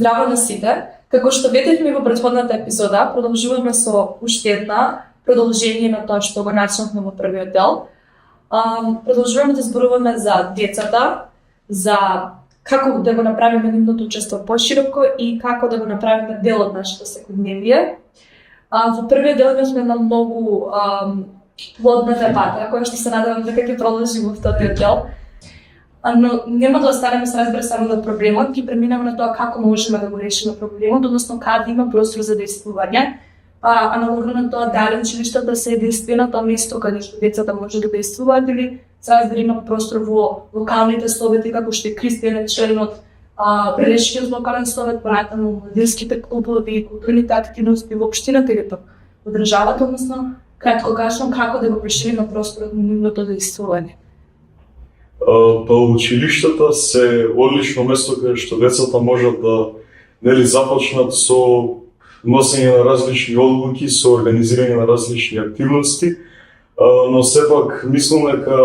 Здраво на сите! Како што видевме во претходната епизода, продолжуваме со уште една продолжение на тоа што го начнавме во првиот дел. Продолжуваме да зборуваме за децата, за како да го направиме нивното учество пошироко и како да го направиме дел од нашето секојдневие. Во првиот дел имавме една многу плодна дебата, која што се надевам дека ќе продолжи во вториот дел. Но нема да останеме се разбира само на проблемот, ќе преминеме на тоа како можеме да го решиме проблемот, односно каде има простор за действување. Аналогно на тоа дали училиштата се единственото место каде што децата може да действуваат или се разбира има простор во локалните совети како што е Кристијан членот Прелешкиот локален совет, понатаму младинските клубови, културните активности во општината или во државата, односно кратко кажам како да го прошириме просторот на нивното действување. Па училиштата се одлично место каде што децата можат да започнат со носење на различни одлуки, со организирање на различни активности, но сепак мислам дека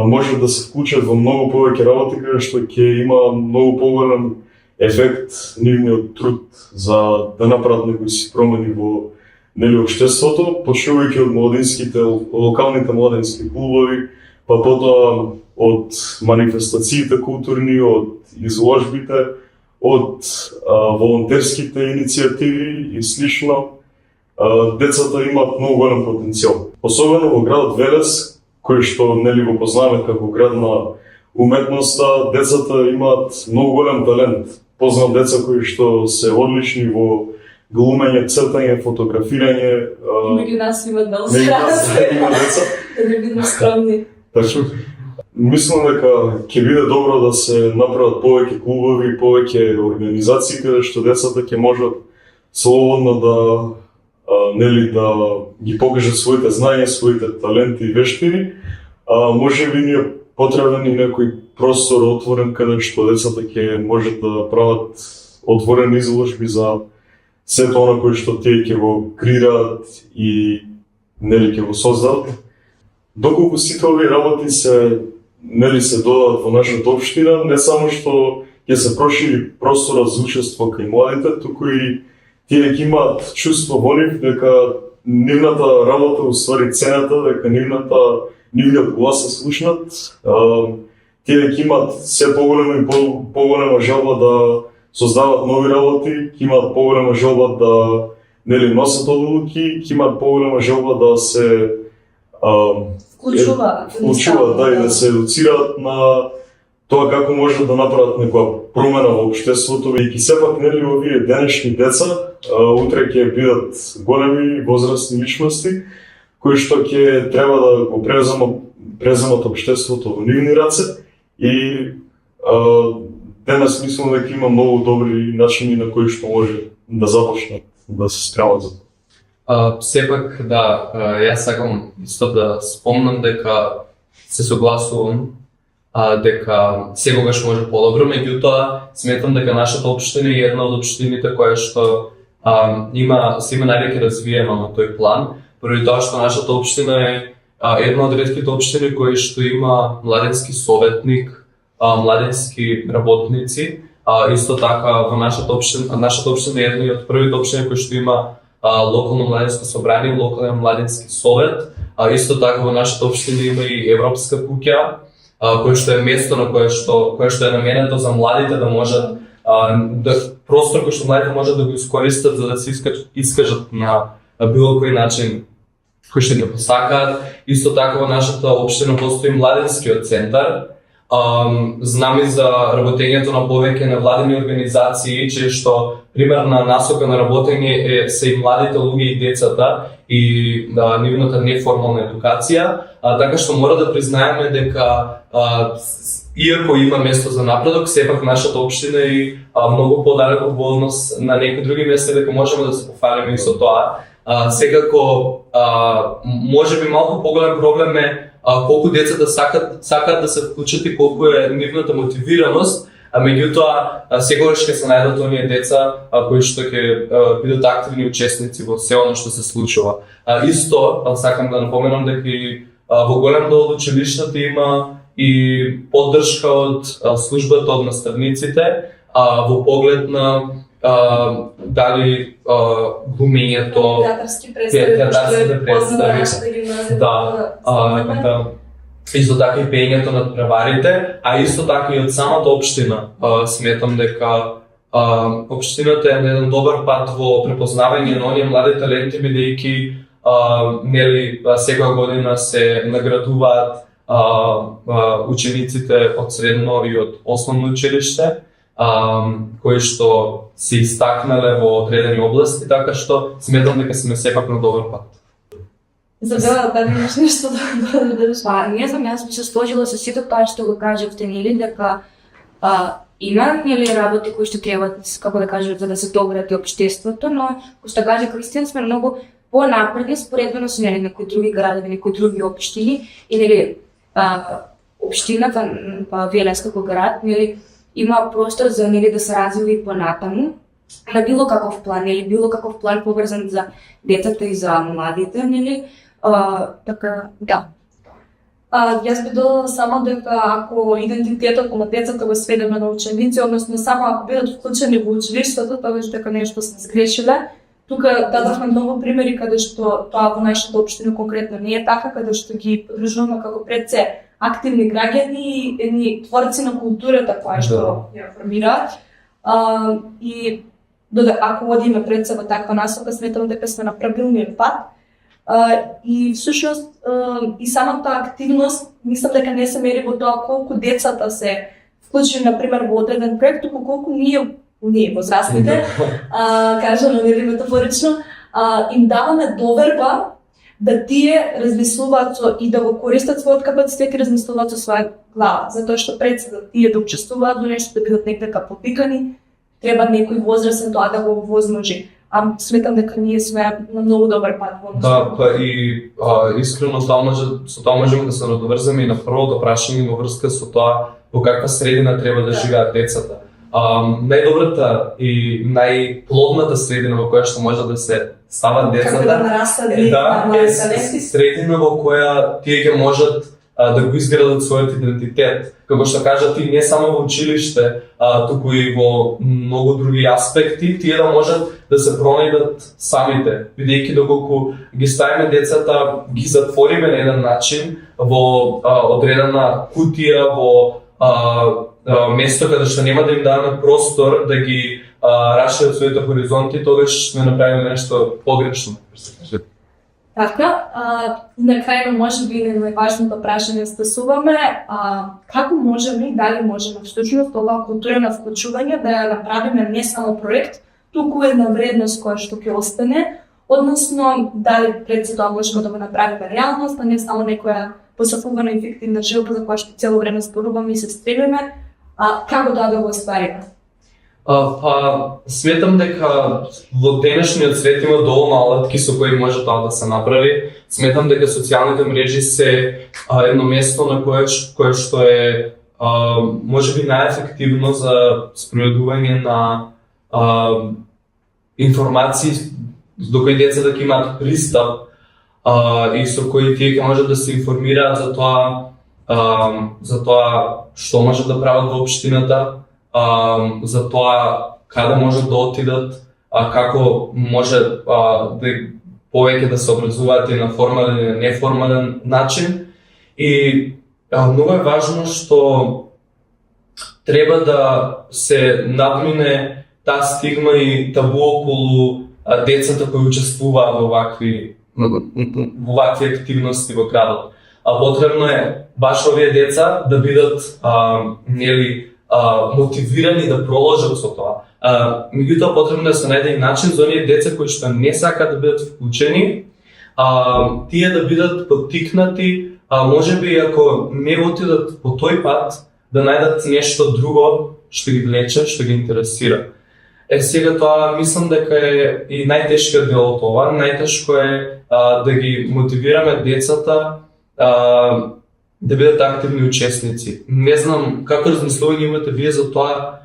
може да се вклучат во многу повеќе работи каде што ќе има многу поголем ефект нивниот труд за да направат некои си промени во општеството, почнувајќи од младинските, локалните младински клубови, па потоа од манифестациите културни, од изложбите, од волонтерските иницијативи и слично. Децата имаат многу голем потенцијал. Особено во градот Велес, кој што го познаваме како град на уметноста, децата имаат многу голем талент. Познав деца кои што се одлични во глумење, цртање, фотографирање. Меѓу нас има деца. Да не бидеме скромни. Точно. Мислам дека ќе биде добро да се направат повеќе клубови, повеќе организации каде што децата ќе можат слободно да ги покажат своите знаења, своите таленти и вештини. Можеби ни е потребен и некој простор отворен каде што децата ќе можат да прават отворени изложби за сето она кој што тие ќе го креираат и ќе го создадат. Доколку сите овие работи се додадат во нашата општина, не само што ќе се прошири просторот за учество кај младите, туку и тие ќе имаат чувство во нив дека нивната работа уствари цената, дека нивниот глас се слушнат. Тие ќе имаат се поголема и поголема желба да создават нови работи, ќе имаат поголема желба да носат одлуки, ќе имаат поголема желба да се вклучуваат и да се едуцираат на тоа како може да направат некоја промена во општеството, бидејќи сепак овие денешни деца утре ќе бидат големи возрастни личности кои што ќе треба да го преземат општеството во нивни раце и денес мислам дека има многу добри начини на кои што може да започнат да се спремат за тоа. Сепак да, јас сакам исто да спомнам дека се согласувам дека секогаш може подобро, меѓутоа сметам дека нашата општина е една од општините која што има највеќе развиено на тој план, поради тоа што нашата општина е една од ретките општини кои што има младенски советник, младенски работници, исто така во нашата општина е една од првите општини кои што има локално младенско собрание, локален младенски совет, исто така во нашата општина има и Европска куќа, кој што е место на кое што е наменето за младите да можат простор кој што младите можат да го искористат за да се искажат на било кој начин кој што ги посакаат. Исто така во нашата општина постои младенскиот центар. Знам и за работењето на повеќе невладени организации, чие што примерна насока на работење се и младите луѓе и децата и нивната неформална едукација, така што мора да признаеме дека иако има место за напредок, сепак нашата општина е многу подалеку во однос на некои други места дека можеме да се пофалиме и со тоа. Секако можеби малку поголем проблем е колку децата сакаат да се вклучат и колку е нивната мотивираност, меѓутоа секогаш ќе се најдат оние деца кои што ќе бидат активни учесници во се оно што се случува. Исто сакам да напоменам дека и во голем дел од училиштата има и поддршка од службата од наставниците, во поглед на дали глумењето, Театарски представи, театарските представи. нашата гимназија. Да. Исто така и пеењето на преварите, а исто така и од самата општина. Сметам дека општината е на еден добар пат во препознавање на оние млади таленти, бидејќи нели секоја година се наградуваат учениците од средно и од основно училиште, кои што се истакнале во одредени области, така што сметам дека сме сепак на добар пат. Изабела, да имаш нешто да додадеш? Па, не знам, јас би се сложила со сите тоа што го кажавте, нели, дека има, нели, работи кои што требаат, како да кажат, за да се добрат и општеството, но, кој што каже Кристијан, сме многу понапредни споредно со нели некои други градови, некои други општини и нели општината, па Велес како град, нели, има простор за нели да се развива и понатаму на било каков план, нели, било каков план поврзан за децата и за младите, нели, така, да. Јас би додала само дека ако идентитетот на децата го сведеме на ученици, односно само ако бидат вклучени во училиштето, тогаш дека нешто се сгрешиле. Тука дадовме многу примери каде што тоа во нашата општина конкретно не е така, каде што ги подржуваме како пред се активни граѓани и едни творци на културата кои што ја формираат. И ако одиме пред се во таква насока, сметам дека сме на правилниот пат. И всушност и самата активност, мислам дека не се мери во тоа колку децата се вклучени, например, во одреден проект, туку колку ние возрастните, кажано нели метафорично, им даваме доверба да тие размислуваат и да го користат својот капацитет и размислуваат со своја глава, затоа што пред се да тие да учествуваат во нешто, да бидат некако потикани, треба некој возрастен тоа да го возможи. Сметам дека ние сме на многу добар пат во Да, па и искрено со тоа можеме да се надоврземе и на првото прашање во врска со тоа во каква средина треба да живеат децата. Најдобрата и најплодната средина во која што може да се стават децата како да нарастат е средина во која тие ќе можат да го изградат својот идентитет. Како што кажа ти, не само во училиште, туку и во многу други аспекти, тие да можат да се пронајдат самите, бидејќи доколку ги ставиме децата, ги затвориме на еден начин во одредена кутија, во место каде што нема да им даваме простор да ги расшират своите хоризонти, тогаш сме направили нешто погрешно. Така, на крај може би најважното прашање стасуваме, како можеме и дали можеме всушност оваа култура на вклучување да ја направиме не само проект, туку една вредност која што ќе остане, односно дали пред се тоа можеме да го направиме реалност, а не само некоја посафувана и фиктивна жилба за која што цело време зборуваме и се стремиме, како да го оствариме? Сметам дека во денешниот свет има доволно алатки со кои може тоа да се направи. Сметам дека социјалните мрежи се едно место на кое што е можеби најефективно за спроведување на информации до кои децата ќе имаат пристап и со кои тие ќе можат да се информираат за тоа што можат да прават во општината, за тоа каде можат да отидат, како може повеќе да се образуваат и на формален и на неформален начин. И многу е важно што треба да се надмине таа стигма и табу околу децата кои учествуваат во вакви активности во градот. Потребно е баш овие деца да бидат мотивирани да проложат со тоа. Меѓутоа потребно да се најде и начин за оние деца кои што не сакаат да бидат вклучени, тие да бидат поттикнати, можеби ако не отидат по тој пат, да најдат нешто друго што ги влече, што ги интересира. Сега тоа мислам дека е и најтешкиот дел од ова. Најтешко е да ги мотивираме децата да бидат активни учесници. Не знам како размислување имате вие за тоа,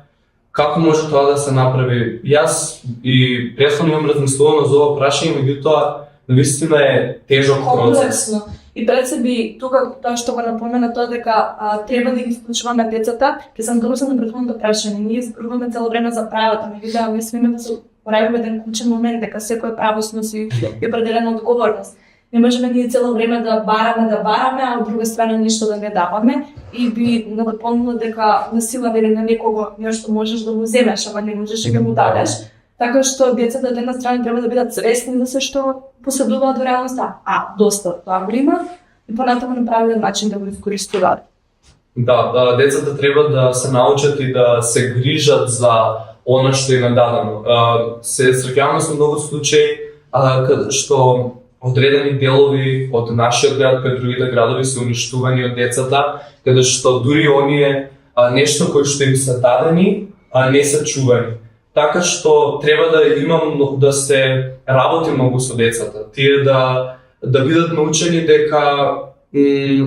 како може тоа да се направи. Јас и претходно имам размислувано за ова прашање, меѓутоа навистина е тежок процес. И пред себе тука тоа што го напомена тоа дека треба да ги вклучуваме децата, ќе се наdoveзам на претходното прашање. Ние зборуваме цело време за правата, меѓутоа ние сме да се правиме еден клучен момент дека секој право сноси и определена одговорност. Не можеме ние цело време да бараме, а од друга страна ништо да не даваме и би напомнила дека на сила или на некого нешто можеш да му земеш, ама не можеш да му дадеш. Така што децата од една страна треба да бидат свесни за се што поседуваат во реалноста, доста тоа го има и понатаму на правилен начин да го искористуваат. Да, децата треба да се научат и да се грижат за она што им е дадено. Се среќаваме со многу случаи што одредени делови од нашиот град кај другите градови се уништувани од децата, каде што дури оние нешто кои што им се дадени не се чувани. Така што треба да се работи многу со децата. Тие да бидат научени дека и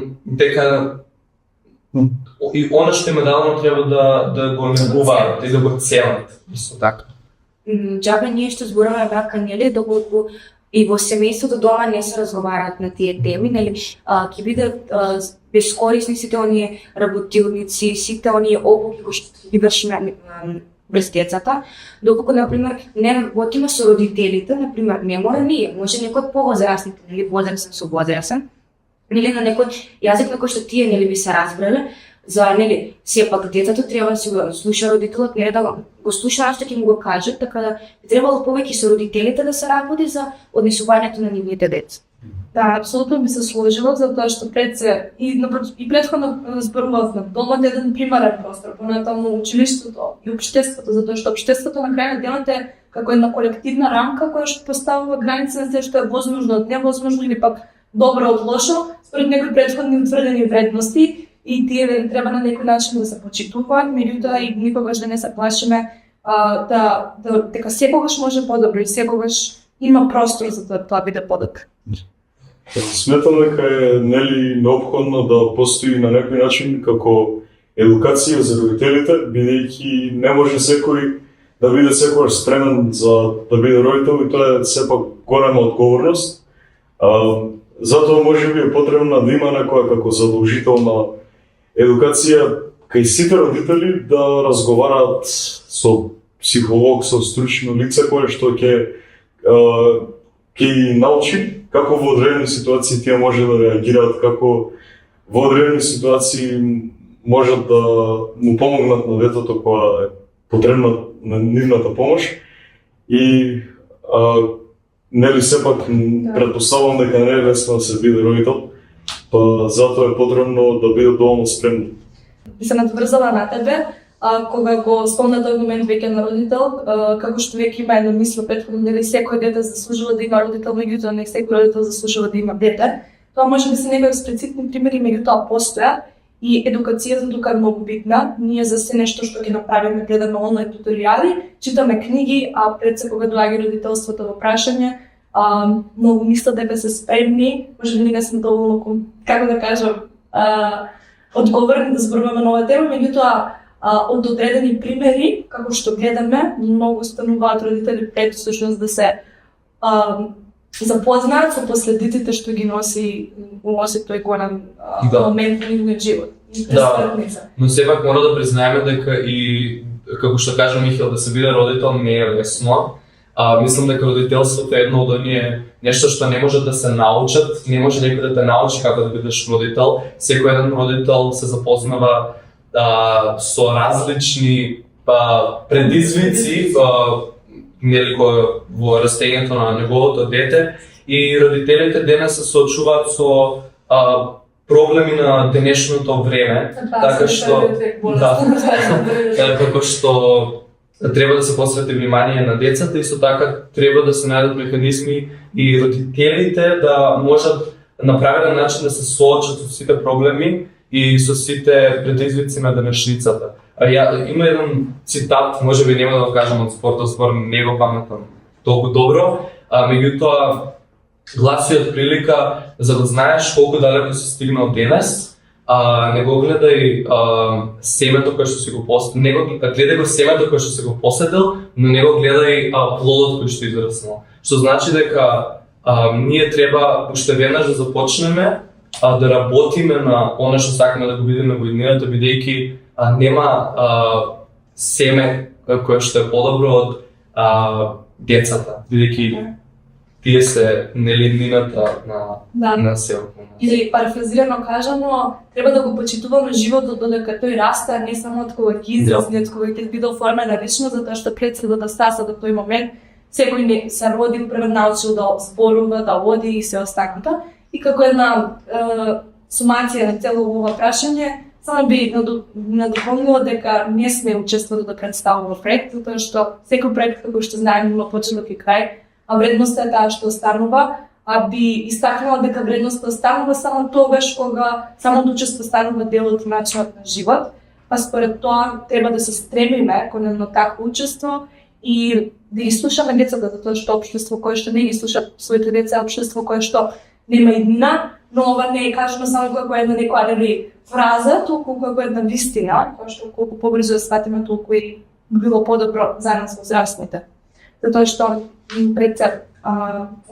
она што им е дадено треба да го негуваат и да го ценат. Исто така. Џабе ние што зборуваме вака, нели, доколку и во семејството дома не се разговараат на тие теми, нели, ќе бидат бескорисни сите оние работилници, сите оние обуки кои што ги вршиме без децата, доколку, например, не работиме со родителите, например, не мора ние, може некој повозрастните, нели, возрастен со возрастен, или на некој јазик на кој што тие, нели, би се разбрале, за, нели, сепак детето треба да се го слуша родителот, не да го слуша што ќе му го кажат, така да би требало повеќе со родителите да се работи за однесувањето на нивните деца. Да, апсолутно би се сложила, затоа што и претходно зборувавме, домот е еден примерен простор, понатаму училиштето и општеството, затоа што општеството на крај на денот е како една колективна рамка која што поставува граници на се што е возможно од невозможно или пак добро од лошо, според некои претходни утврдени вредности и тие треба на некој начин да се почитуваат, меѓутоа и никогаш да не се плашиме дека секогаш може подобро и секогаш има простор за тоа биде подобро. Сметам дека е неопходно да постои на некој начин како едукација за родителите, бидејќи не може секој да биде секогаш спремен за да биде родител и тоа е сепак голема одговорност. Затоа можеби е потребна да има некоја како задолжителна едукација кај сите родители да разговараат со психолог, со стручно лице кое што ќе научи како во одредени ситуации тие може да реагираат, како во одредени ситуации можат да му помогнат на детето кога е потребна на нивната помош и нели сепак претпоставувам дека не е лесно да се биде родител, па затоа е потребно да биде доволно спремни. Би се надврзала на тебе, кога го спомна тој момент веќе на родител, како што веќе има една мисла претходно, нели секој дете заслужува да има родител, меѓутоа не секој родител заслужува да има дете. Тоа може би се некои експлицитни примери, меѓутоа постоја и едукацијата тука е многу битна. Ние за се нешто што ќе направиме, гледаме онлайн туторијали, читаме книги, а пред се кога доаѓа родителството во прашање, многу мислат дека се спремни, може би не сме доволно, како да кажам, одговорни да зборуваме на оваа тема, меѓутоа од одредени примери, како што гледаме, многу стануваат родители пред всушност да се запознаат со последиците што ги носи тој голем момент во нивниот живот. Да, но сепак мора да признаеме дека и, како што кажа Михаил, да се биде родител не е лесно. Мислам дека родителството е едно од оние нешто што не може да се научат, не може некој да те научи како да бидеш родител. Секој еден родител се запознава со различни предизвици во растењето на неговото дете и родителите денес се соочуваат со проблеми на денешното време, така што како што треба да се посвети внимание на децата, исто така треба да се најдат механизми и родителите да можат на правилен начин да се соочат со сите проблеми и со сите предизвици на денешницата. Има еден цитат, може би нема да го кажам од спортот, не го паметам толку добро, меѓутоа гласи од прилика за да знаеш колку далеко си стигнал денес, не го гледај семето кое што си го посадил, гледај го семето кое што си го посадил, но не го гледај плодот кој што израснал. Што значи дека ние треба уште веднаш да започнеме да работиме на оно што сакаме да го видиме во иднината, бидејќи нема семе кое што е подобро од децата, бидејќи тие се нели иднината на селото. Или парафразирано кажано, треба да го почитуваме животот додека тој расте, а не само од кога ги израсне, од кога ќе биде оформена личност, затоа што пред се да стаса до тој момент, секој не се родил, прво научил да зборува, да оди и се останато. И како една сумација на цело ова прашање, само би надополнила дека не сме учествували да представува проект, затоа што секој проект, како што знаеме, има почеток и крај, а вредноста е таа што останува, а би истакнала дека вредноста останува само тогаш кога самото учество станува дел од начинот на живот, па според тоа треба да се стремиме кон едно такво учество и да изслушаме децата, затоа што општество кое што не ги слуша своите деца, општество кое што нема иднина, но ова не е кажано само како една некоја фраза, толку како една вистина, тоа што колку побрзо ја сватиме, толку и било подобро за нас возрастните. Затоа што пред се,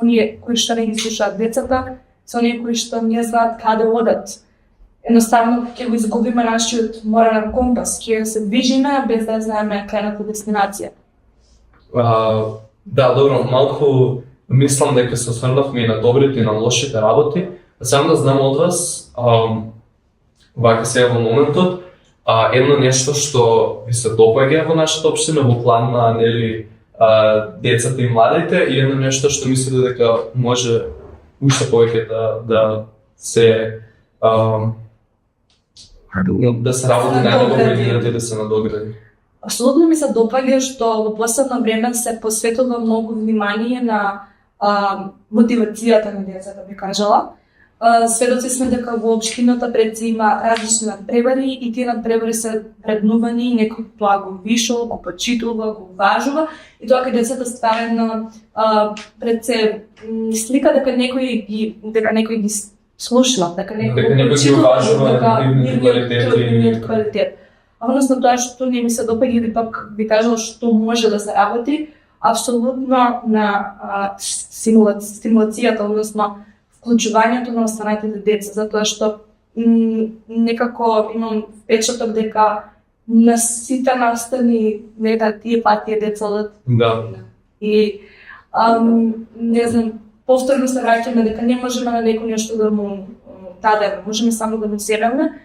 оние кои што не ги слушаат децата, се оние кои што не знаат каде одат. Едноставно ќе го изгубиме нашиот морален компас, ќе се движиме без да знаеме крајната дестинација. Да, добро, малку мислам дека се осврнавме и на добрите и на лошите работи. Само да знам од вас, вака сега во моментот, едно нешто што ви се допаѓа во нашата општина во план на нели децата и младите, и едно нешто што мислите дека може уште повеќе да се работи најдобро и да се надогради. Апсолутно ми се допаѓа што во последно време се посветува многу внимание на мотивацијата на децата, би кажала. Сведоци сме дека во општината пред се има различни надпревари и тие надпревари се вреднувани и некој тоа го вишува, го почитува, го важува и тоа кај децата става една пред се слика дека некој ги слуша, дека некој ги уважува нивните квалитет. Односно тоа што не ми се допаѓа или пак би кажала што може да се работи, апсолутно на стимулацијата, односно вклучувањето на останатите деца, затоа што некако имам впечаток дека на сите настани тие пати деца одат. Да. И не знам, повторно се враќаме дека не можеме на некој нешто да му дадеме, можеме само да му земеме.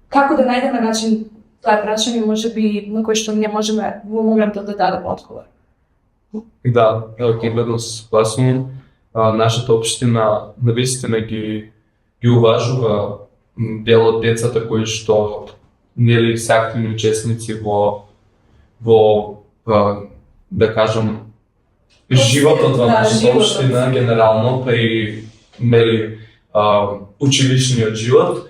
Како да најдеме начин, тоа е прашање можеби на кој што не можеме во моментот да дадеме одговор. Да, огледно се согласувам. Нашата општина навистина ги уважува дел од децата кои што нели се активни учесници во да кажам животот во нашата општина генерално, па и нели училишниот живот.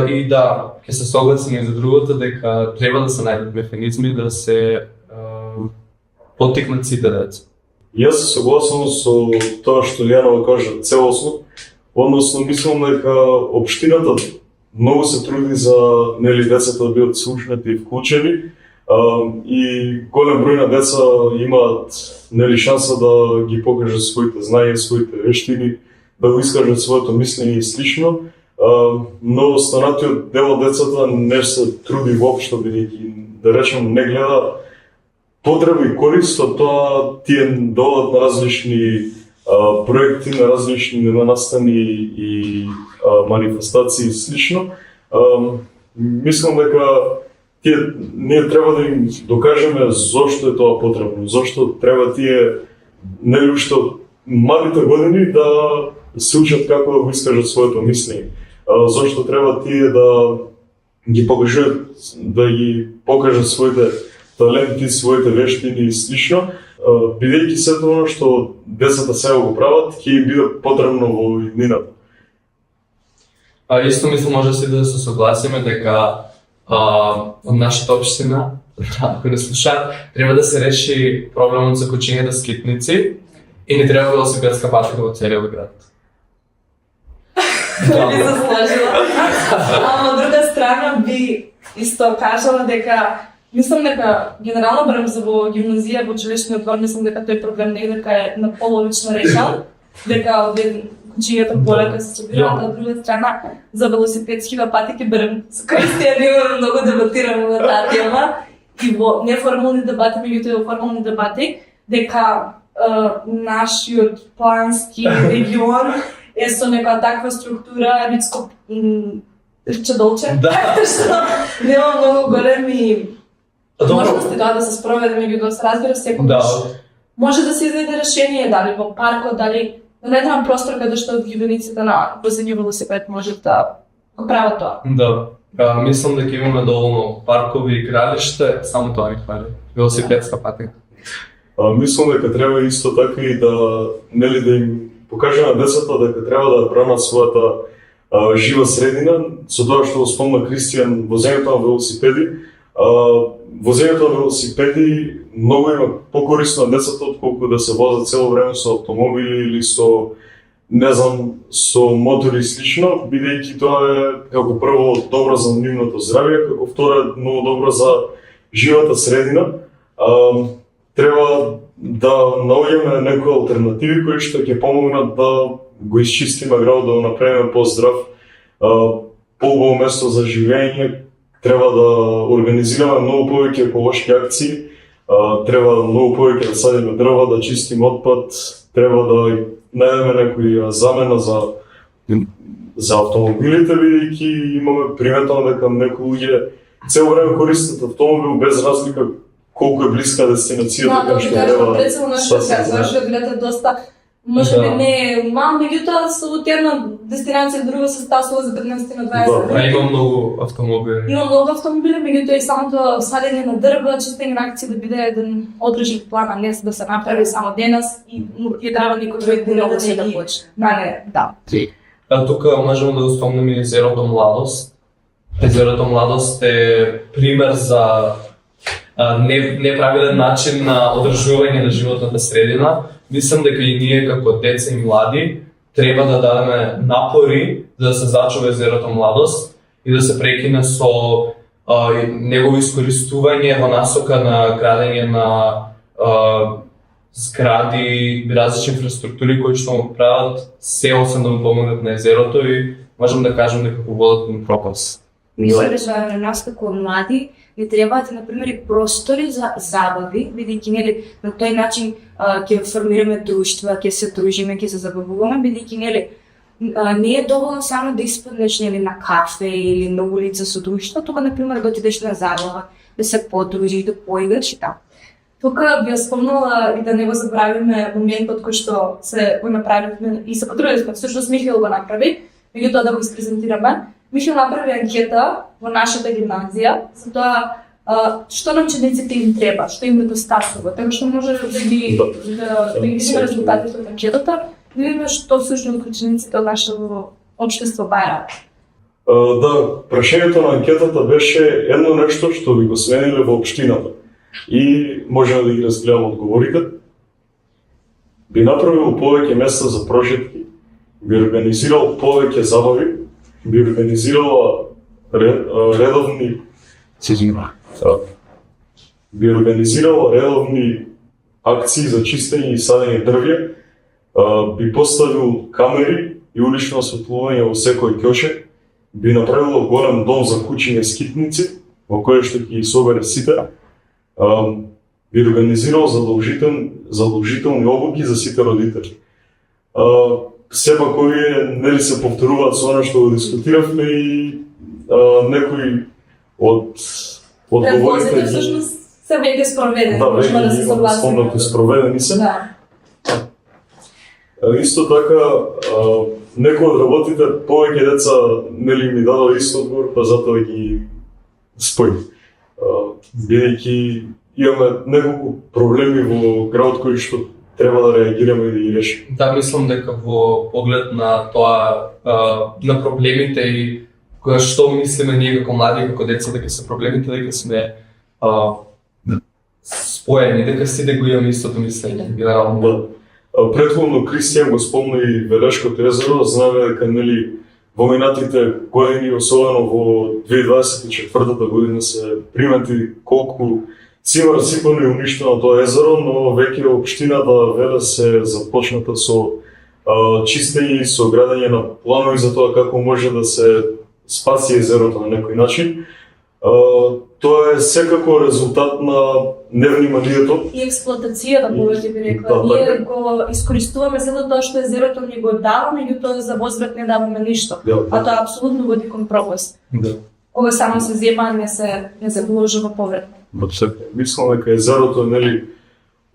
И да, ќе се согласим и за другото дека треба да се најдат механизми да се поттикнат сите деца. Јас се согласувам со тоа што Лијанова кажа целосно, односно мислам дека општината многу се труди за нели децата да бидат слушнати и вклучени, и голем број на деца имаат нели шанса да ги покажат своите знања, своите вештини, да го искажат своето мислење и слично, но останатиот дел од децата не се труди воопшто, бидејќи да речем не гледа потреба и корист од тоа тие доаѓаат на различни проекти, на различни настани и манифестации и слично. Мислам дека ние треба да им докажеме зошто е тоа потребно, зошто треба тие нели уште од малите години да се учат како да го искажат своето мислење. Зошто треба тие да ги покажат своите таленти, своите вештини и слично, бидејќи сето оно што децата сега го прават, ќе им биде потребно во иднината. Исто мислам може да се согласиме дека од нашата општина, ако не слушаат, треба да се реши проблемот за кучињата скитници и не треба велосипедска патека во целиот град. Би се сложила. Од друга страна би исто кажала дека мислам дека генерално барем за во гимназија, во училишниот двор, мислам дека тој проблем не е дека е наполовично решен, дека од кучињата полека се собираат, од друга страна за велосипедски пати ќе берем со Кристијан, имаме многу дебатираме на таа тема и во неформални дебати, меѓутоа и во формални дебати, дека нашиот плански регион е со некоја таква структура, рицко чедолче, што нема многу големи можности да се спроведе, меѓутоа се разбира секогаш. Може да се изнајде решение, дали во паркот, дали на недран простор каде што одгибениците на возење велосипед можат да го прават тоа. Да, мислам дека имаме доволно паркови и игралиште, само тоа ни фали. Велосипедска патека. Мислам дека треба исто така и да нели да им покаже на децата дека треба да бранат својата жива средина, со тоа што спомна Кристијан, возењето на велосипеди. Возењето на велосипеди многу има покорисно на децата отколку да се возат цело време со автомобили или со не знам, со мотори и слично, бидејќи тоа е како прво добро за нивното здравје, како второ е многу добро за живата средина. Треба да наоѓаме некои алтернативи кои што ќе помогнат да го исчистиме градот, да го направиме поздрав, поубаво место за живење. Треба да организираме многу повеќе еколошки акции, треба многу повеќе да садиме дрва, да чистиме отпад, треба да најдеме некоја замена за автомобилите, бидејќи имаме приметено дека некои луѓе цело време користат автомобил без разлика колку е блиска дестинацијата кај што треба. Рецимо нашиот град е доста може би не мал, меѓутоа од една дестинација друга се стасува за 15 на 20 минути. Има многу автомобили. Има многу автомобили, меѓутоа и самото садење на дрва, чистење на акција да биде еден одржив план, а не да се направи само денес и треба некој друг ден да се да почне. Да. Тука можеме да го спомнеме и Езерото Младост. Езерото Младост е пример за неправилен начин на одржување на животната средина. Мислам дека и ние како деца и млади треба да дадеме напори за да се зачува Езерото Младост и да се прекине со негово искористување во насока на градење на згради и различни инфраструктури кои што му прават се освен да му помогнат на езерото и можем да кажем дека го водат кон пропаст. Мислам дека на нас како млади ни требаат, например, простори за забави, бидејќи нели на тој начин ќе формираме друштва, ќе се дружиме, ќе се забавуваме, бидејќи нели не е доволно само да испаднеш нели на кафе или на улица со друштво, тука например да отидеш на забава, да се подружиш, да поиграш и така. Тука би спомнала и да не го забравиме моментот кој што се го направивме и се потрудивме, всушност Михаил го направи, меѓутоа да го испрезентираме. Михаил направи анкета во нашата гимназија за тоа што на учениците им треба, што им недостатува, така што може да ги видиме резултатите од анкетата, да видиме што всушност учениците од нашето општество бајаат. Да, прашањето на анкетата беше едно нешто што би го смениле во општината и можеме да ги разгледаме одговорите. Би направил повеќе места за прожитки, би организирал повеќе забави, би организирала редовни акции за чистење и садење дрвје, би поставил камери и улично осветлување во секој ќоше, би направил голем дом за кучиња скитници, во кој што ќе ги собере сите, би организирал задолжителни обуки за сите родители. Сепак овие нели се повторуваат со она што го дискутиравме и некои од одговорите всушност се веќе спроведени, да, можеме да се согласиме. Спроведени се. Да. Исто така, некои од работите повеќе деца нели ми дадоа исто одговор, па затоа ги спои. Бидејќи имаме неколку проблеми во градот кои што треба да реагираме и да ги решиме. Да, мислам дека во поглед на тоа, на проблемите и што мислиме ние како млади, како деца, дека се проблемите, дека сме споени, дека сите го имаме истото мислење, генерално. Да. Претходно Кристијан го спомна и Велешкото езеро, знаеме дека нели во минатите години, особено во 2024 година се примети колку цима расипано и уништено тоа езеро, но веќе општината веле се започната со чистење и со градење на планови за тоа како може да се спаси езерото на некој начин. Тоа е секако резултат на невниманието. И експлоатацијата, повеќе би рекла. Да, Ние така. го искористуваме за тоа што езерото ни го дава, меѓутоа за возврат не даваме ништо. Да. А тоа апсолутно води кон пропаст. Да. Кога само се зема, не се вложува повратно. Мислам дека езерото е нели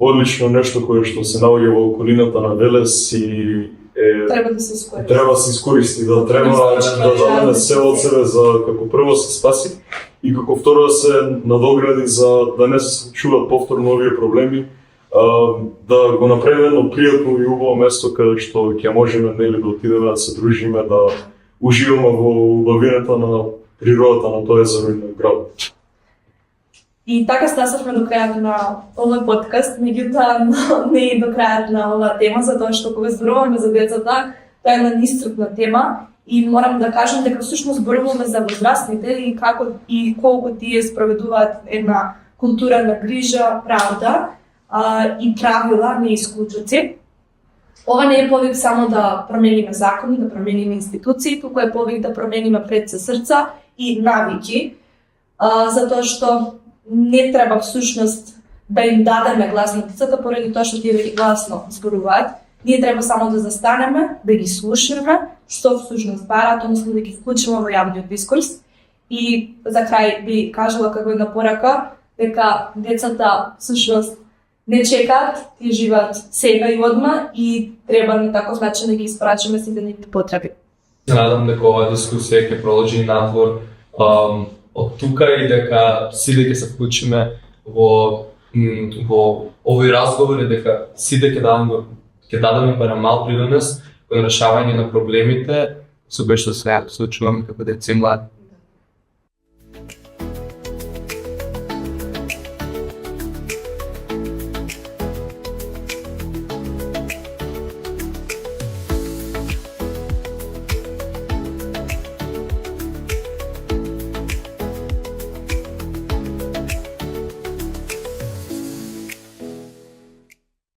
одлично нешто кое што се наоѓа во околината на Велес и Треба да се искористи. треба да се искористи, да треба да даде се од себе за како прво се спаси и како второ да се надогради за да не се случуваат повторно овие проблеми, да го направиме едно пријатно и убаво место каде што ќе можеме нели да отидеме да се дружиме, да уживаме во убавината на природата на тоа езеро и на градот. И така стасавме до крајот на овој подкаст, меѓутоа не и до крајот на оваа тема, затоа што кога зборуваме за децата, тоа е една неисцрпна тема и морам да кажам дека всушност зборуваме за возрастните и како и колку тие спроведуваат една култура на грижа, правда и правила, не исклучоци. Ова не е повик само да промениме закони, да промениме институции, туку е повик да промениме пред се срца и навики, затоа што не треба всушност да им дадеме глас на децата поради тоа што тие веќе гласно зборуваат. Ние треба само да застанеме, да ги слушаме, што всушност бараат, односно да ги вклучиме во јавниот дискурс. И за крај би кажала како една порака дека децата всушност не чекаат, тие живеат сега и одма и треба на таков начин да ги испрачаме сите нивни потреби. Се надам дека оваа дискусија ќе продолжи и надвор од тука и дека сите ќе се вклучиме во овој разговор и дека сите ќе дадеме барем мал принос кон решавање на проблемите со кои што се случуваме како деца и млади.